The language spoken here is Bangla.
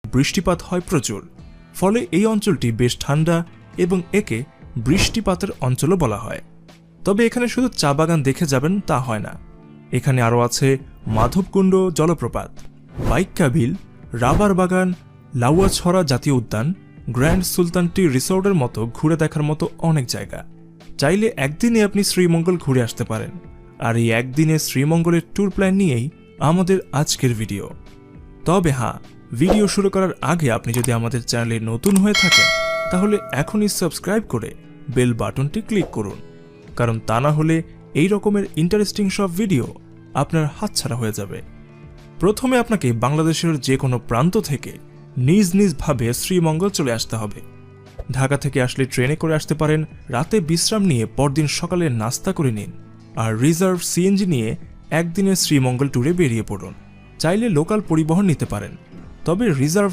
বৃষ্টিপাত হয় প্রচুর, ফলে এই অঞ্চলটি বেশ ঠান্ডা এবং একে বৃষ্টিপাতের অঞ্চলও বলা হয়। তবে এখানে শুধু চা বাগান দেখে যাবেন তা হয় না, এখানে আরও আছে মাধবকুণ্ড জলপ্রপাত, বাইক্কা বিল, রাবার বাগান, লাউয়াছড়া জাতীয় উদ্যান, গ্র্যান্ড সুলতান টি রিসোর্টের মতো ঘুরে দেখার মতো অনেক জায়গা। চাইলে একদিনে আপনি শ্রীমঙ্গল ঘুরে আসতে পারেন। আর এই একদিনে শ্রীমঙ্গলের ট্যুর প্ল্যান নিয়েই আমাদের আজকের ভিডিও। তবে হ্যাঁ, ভিডিও শুরু করার আগে আপনি যদি আমাদের চ্যানেলে নতুন হয়ে থাকেন তাহলে এখনই সাবস্ক্রাইব করে বেল বাটনটি ক্লিক করুন, কারণ তা না হলে এই রকমের ইন্টারেস্টিং সব ভিডিও আপনার হাতছাড়া হয়ে যাবে। প্রথমে আপনাকে বাংলাদেশের যে কোনো প্রান্ত থেকে নিজ নিজভাবে শ্রীমঙ্গল চলে আসতে হবে। ঢাকা থেকে আসলে ট্রেনে করে আসতে পারেন, রাতে বিশ্রাম নিয়ে পরদিন সকালে নাস্তা করে নিন, আর রিজার্ভ সিএনজি নিয়ে একদিনের শ্রীমঙ্গল ট্যুরে বেরিয়ে পড়ুন। চাইলে লোকাল পরিবহন নিতে পারেন, তবে রিজার্ভ